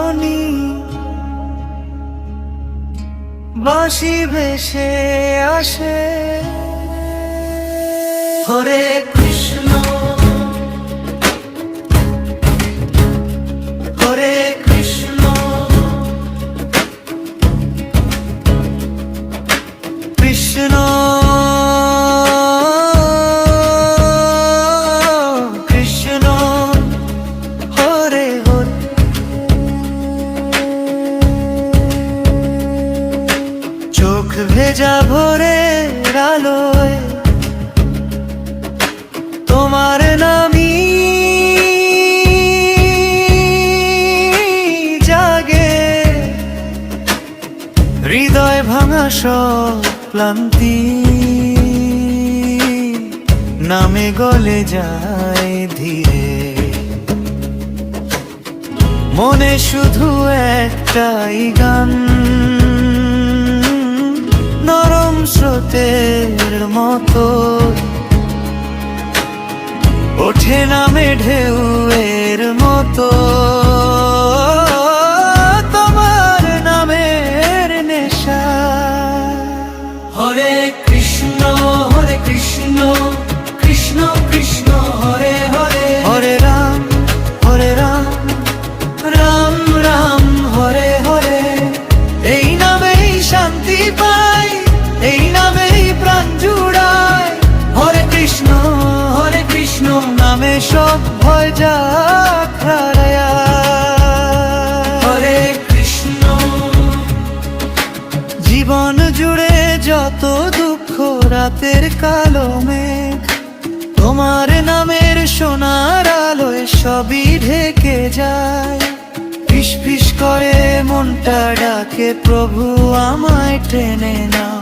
ধ্বনি বাঁশি ভেসে আসে। হরে কৃষ্ণ হরে কৃষ্ণ কৃষ্ণ কৃষ্ণ হরে হরে। চোখ ভেজা ভোরের আলোয় তোমার নামই জাগে। হৃদয় ভাঙা সব ক্লান্তি নামে গলে যায় ধীরে। মনে শুধু একটাই গান, নরম স্রোতের মতো ওঠে নামে ঢেউয়ের মতো। তোমার নামের নেশা। হরে কৃষ্ণ কৃষ্ণ কৃষ্ণ হরে হরে। হরে রাম রাম রাম হরে হরে। এই নামেই শান্তি পাই, এই নামেই প্রাণ জুড়ায়। হরে কৃষ্ণ নামে সব ভয় যাক হারায়া। হরে কৃষ্ণ। জীবন জুড়ে যত দুঃখ রাতের কালো মেঘ, তোমার নামের সোনার আলোয় সবই ঢেকে যায়। ফিস ফিস করে মনটা ডাকে, প্রভু আমায় টেনে নাও।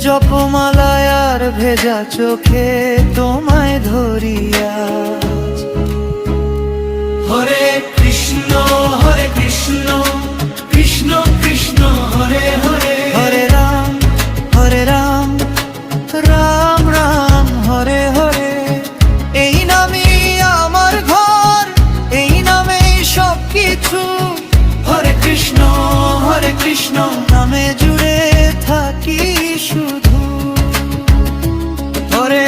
জপমালায় আর ভেজা চোখে তোমায় ধরিয়া। হরে কৃষ্ণ কৃষ্ণ কৃষ্ণ হরে হরে। হরে রাম রাম রাম হরে হরে। এই নামই আমার ঘর, এই নামেই সব কিছু। হরে কৃষ্ণ নামে জুড়ে থাকি শুধু। হরে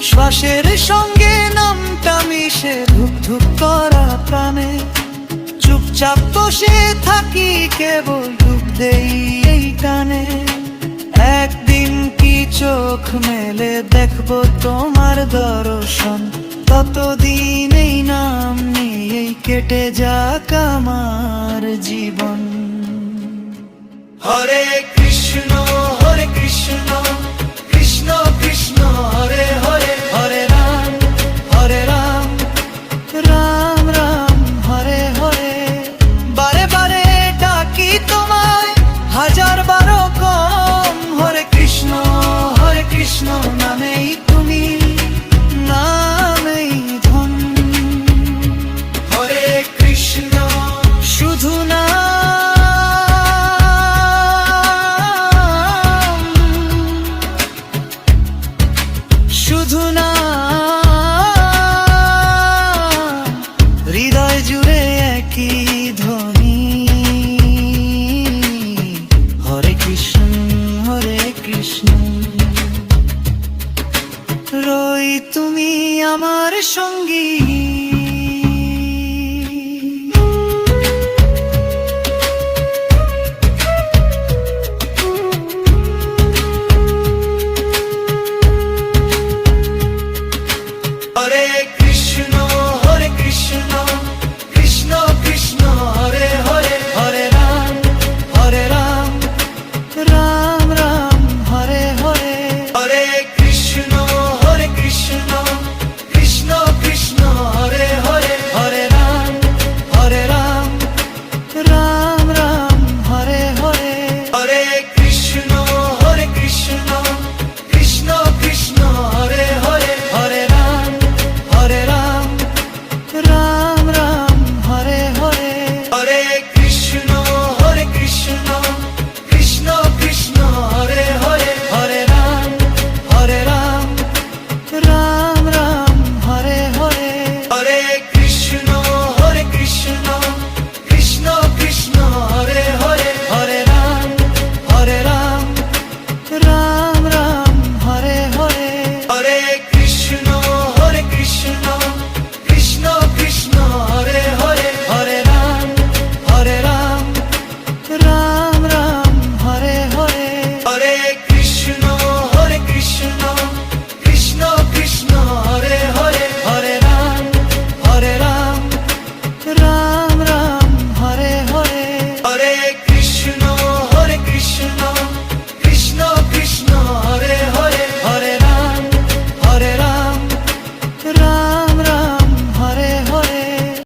শ্বাসের সঙ্গে নামটা মিশে ধুপ ধুপ করা প্রাণে। চুপচাপ বসে থাকি কেবল ডুব দেই এই টানে। একদিন কি চোখ মেলে দেখবো তোমার দর্শন, ততদিন এই নাম নিয়েই কেটে যাক আমার জীবন। হরে কৃষ্ণ কৃষ্ণ কৃষ্ণ হরে হরে। হরে রাম রাম রাম হরে হরে। বারে বারে ডাকি তোমায়, হাজার বারো কম। হরে কৃষ্ণ নামেই তুমি, নামেই ধন। হরে কৃষ্ণ শুধু শুধু না হৃদয় জুড়ে একই ধ্বনি। হরে কৃষ্ণ রই তুমি আমার সঙ্গী।